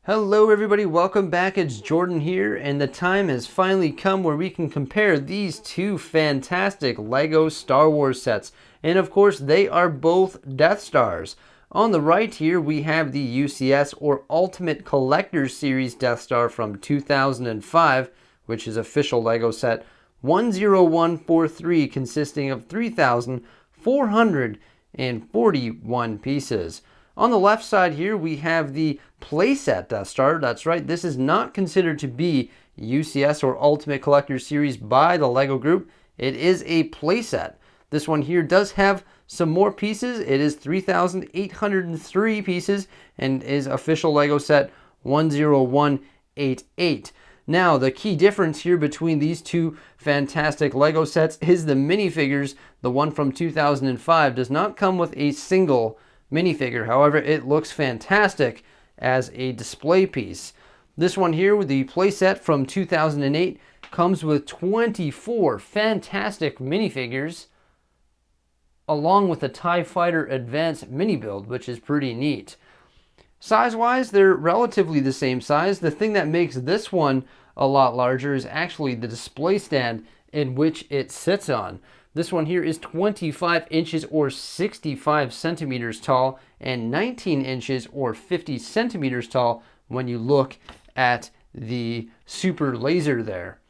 Hello everybody, welcome back. It's Jordan here, and the time has finally come where we can compare these two fantastic LEGO Star Wars sets. And of course, they are both Death Stars. On the right here, we have the UCS or Ultimate Collector's Series Death Star from 2005, which is official LEGO set 10143, consisting of 3,441 pieces. On the left side here, we have the playset Death Star. That's right, this is not considered to be UCS or Ultimate Collector Series by the LEGO Group. It is a playset. This one here does have some more pieces. It is 3,803 pieces and is official LEGO set 10188. Now, the key difference here between these two fantastic LEGO sets is the minifigures. The one from 2005 does not come with a single minifigure. However, it looks fantastic as a display piece. This one here with the playset from 2008 comes with 24 fantastic minifigures along with the TIE Fighter Advanced mini build, which is pretty neat. Size-wise, they're relatively the same size. The thing that makes this one a lot larger is actually the display stand in which it sits on. This one here is 25 inches or 65 centimeters tall and 19 inches or 50 centimeters tall when you look at the super laser there.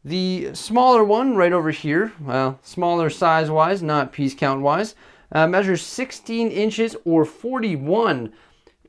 The smaller one right over here, well, smaller size-wise, not piece count-wise, measures 16 inches or 41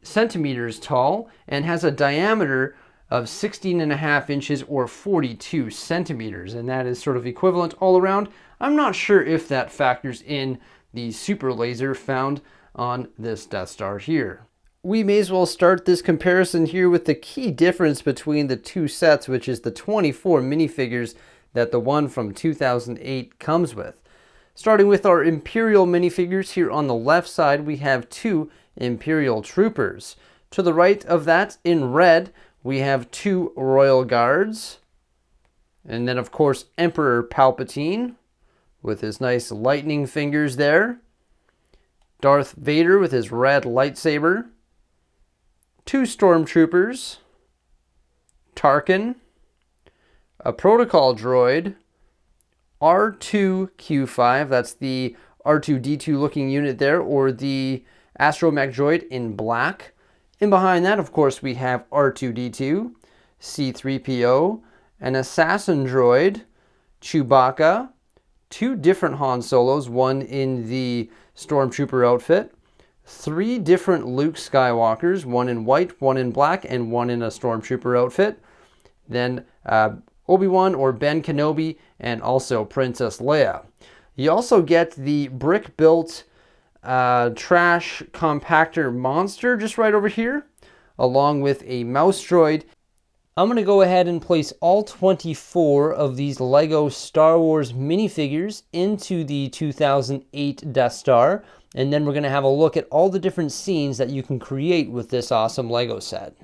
centimeters tall and has a diameter of 16.5 inches or 42 centimeters, and that is sort of equivalent all around. I'm not sure if that factors in the super laser found on this Death Star here. We may as well start this comparison here with the key difference between the two sets, which is the 24 minifigures that the one from 2008 comes with. Starting with our Imperial minifigures, here on the left side we have two Imperial Troopers. To the right of that, in red, we have two Royal Guards. And then, of course, Emperor Palpatine with his nice lightning fingers there. Darth Vader with his red lightsaber. Two Stormtroopers. Tarkin. A Protocol droid. R2-Q5, that's the R2-D2 looking unit there, or the Astromech droid in black. And behind that, of course, we have R2-D2, C-3PO, an assassin droid, Chewbacca, two different Han Solos, one in the Stormtrooper outfit, three different Luke Skywalkers, one in white, one in black, and one in a Stormtrooper outfit. Then Obi-Wan or Ben Kenobi, and also Princess Leia. You also get the brick-built trash compactor monster just right over here, along with a mouse droid. I'm going to go ahead and place all 24 of these LEGO Star Wars minifigures into the 2008 Death Star, and then we're going to have a look at all the different scenes that you can create with this awesome LEGO set.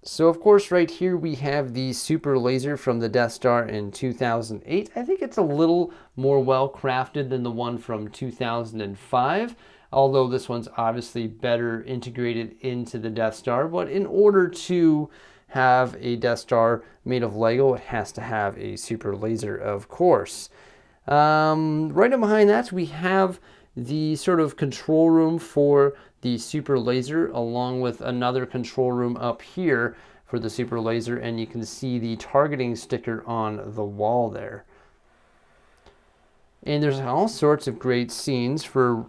So of course right here we have the super laser from the Death Star in 2008. I think it's a little more well crafted than the one from 2005, although this one's obviously better integrated into the Death Star. But in order to have a Death Star made of LEGO, it has to have a super laser, of course. Right behind that we have the sort of control room for the super laser, along with another control room up here for the super laser, and you can see the targeting sticker on the wall there. And there's all sorts of great scenes. For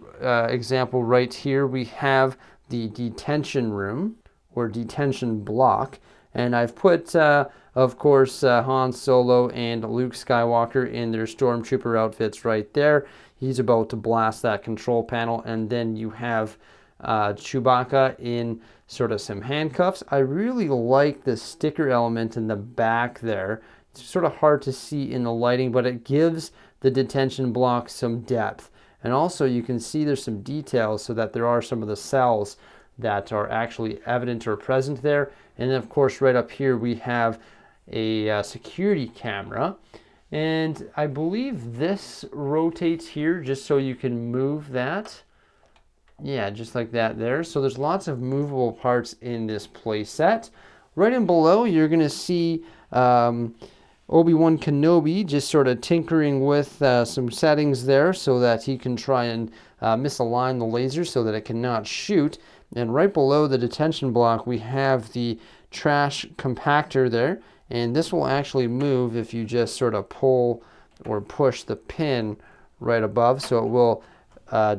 example, right here we have the detention room or detention block, and I've put of course Han Solo and Luke Skywalker in their Stormtrooper outfits right there. He's about to blast that control panel, and then you have Chewbacca in sort of some handcuffs. I really like the sticker element in the back there. It's sort of hard to see in the lighting, but it gives the detention block some depth. And also you can see there's some details so that there are some of the cells that are actually evident or present there. And then of course right up here we have a security camera. And I believe this rotates here just so you can move that. Yeah, just like that there. So there's lots of movable parts in this play set. Right in below, you're going to see Obi-Wan Kenobi just sort of tinkering with some settings there so that he can try and misalign the laser so that it cannot shoot. And right below the detention block, we have the trash compactor there. And this will actually move if you just sort of pull or push the pin right above. So it will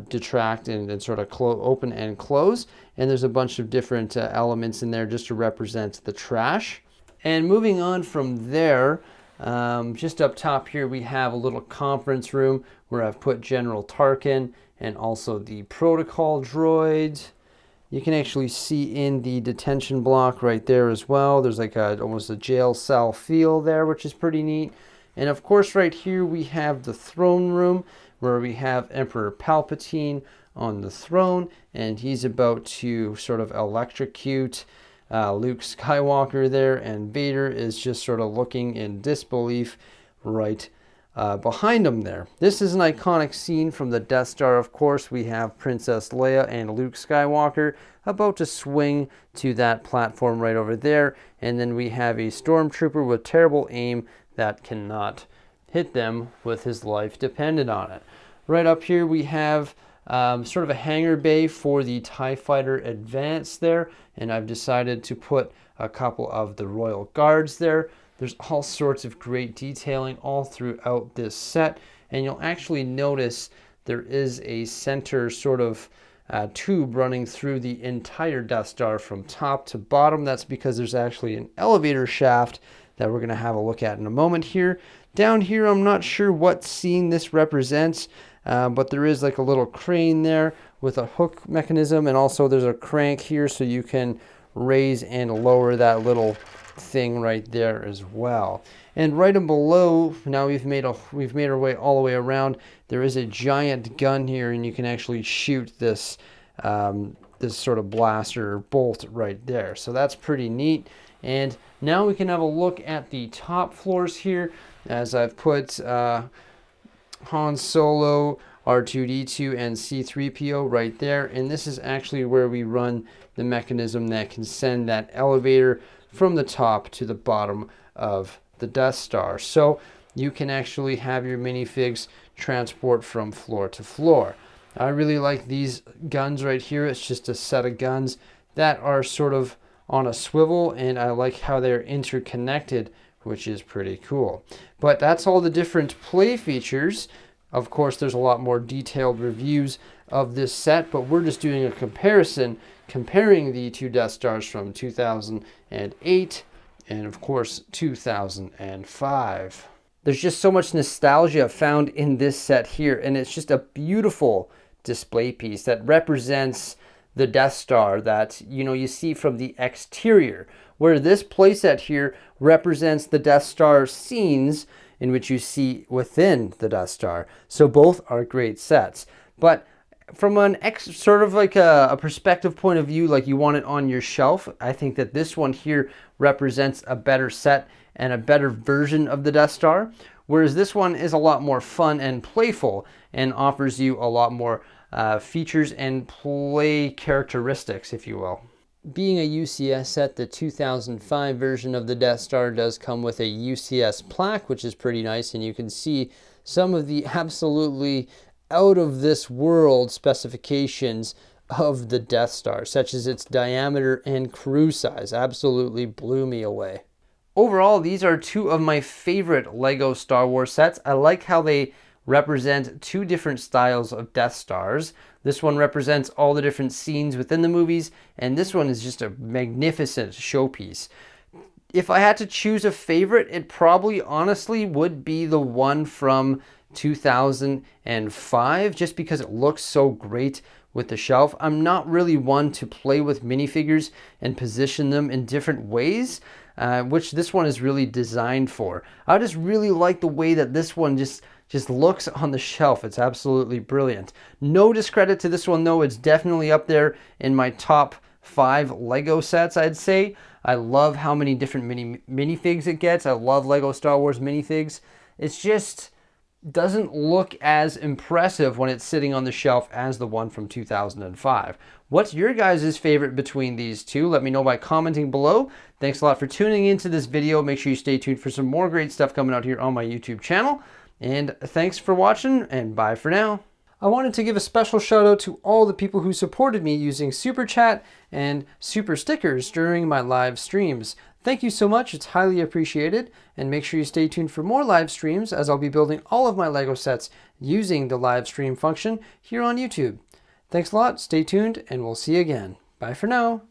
detract and sort of open and close. And there's a bunch of different elements in there just to represent the trash. And moving on from there, just up top here, we have a little conference room where I've put General Tarkin and also the protocol droid. You can actually see in the detention block right there as well. There's like almost a jail cell feel there, which is pretty neat. And of course, right here we have the throne room where we have Emperor Palpatine on the throne, and he's about to sort of electrocute Luke Skywalker there, and Vader is just sort of looking in disbelief right behind him there. This is an iconic scene from the Death Star, of course. We have Princess Leia and Luke Skywalker about to swing to that platform right over there, and then we have a stormtrooper with terrible aim that cannot hit them with his life dependent on it. Right up here we have sort of a hangar bay for the TIE Fighter Advance there, and I've decided to put a couple of the Royal Guards there. There's all sorts of great detailing all throughout this set, and you'll actually notice there is a center sort of tube running through the entire Death Star from top to bottom. That's because there's actually an elevator shaft that we're going to have a look at in a moment here. Down here, I'm not sure what scene this represents, but there is like a little crane there with a hook mechanism, and also there's a crank here so you can raise and lower that little thing right there as well. And right in below, now we've made our way all the way around. There is a giant gun here, and you can actually shoot this this sort of blaster bolt right there. So that's pretty neat. And now we can have a look at the top floors here, as I've put Han Solo, R2-D2, and C-3PO right there. And this is actually where we run the mechanism that can send that elevator from the top to the bottom of the Death Star. So you can actually have your minifigs transport from floor to floor. I really like these guns right here. It's just a set of guns that are sort of on a swivel, and I like how they're interconnected, which is pretty cool. But that's all the different play features. Of course, there's a lot more detailed reviews of this set, but we're just doing a comparison, comparing the two Death Stars from 2008 and, of course, 2005. There's just so much nostalgia found in this set here, and it's just a beautiful display piece that represents the Death Star that you see from the exterior, where this playset here represents the Death Star scenes in which you see within the Death Star. So both are great sets, but from an sort of like a perspective point of view, like you want it on your shelf, I think that this one here represents a better set and a better version of the Death Star, whereas this one is a lot more fun and playful and offers you a lot more features and play characteristics, if you will. Being a UCS set, the 2005 version of the Death Star does come with a UCS plaque, which is pretty nice, and you can see some of the absolutely out of this world specifications of the Death Star, such as its diameter and crew size. Absolutely blew me away. Overall, these are two of my favorite Lego Star Wars sets. I like how they represent two different styles of Death Stars. This one represents all the different scenes within the movies, and this one is just a magnificent showpiece. If I had to choose a favorite, it probably honestly would be the one from 2005, just because it looks so great with the shelf. I'm not really one to play with minifigures and position them in different ways, which this one is really designed for. I just really like the way that this one just looks on the shelf. It's absolutely brilliant. No discredit to this one though. It's definitely up there in my top 5 Lego sets, I'd say. I love how many different minifigs it gets. I love Lego Star Wars minifigs. It's just, doesn't look as impressive when it's sitting on the shelf as the one from 2005. What's your guys' favorite between these two? Let me know by commenting below. Thanks a lot for tuning into this video. Make sure you stay tuned for some more great stuff coming out here on my YouTube channel. And thanks for watching, and bye for now. I wanted to give a special shout out to all the people who supported me using Super Chat and Super Stickers during my live streams. Thank you so much, it's highly appreciated, and make sure you stay tuned for more live streams as I'll be building all of my Lego sets using the live stream function here on YouTube. Thanks a lot, stay tuned, and we'll see you again. Bye for now.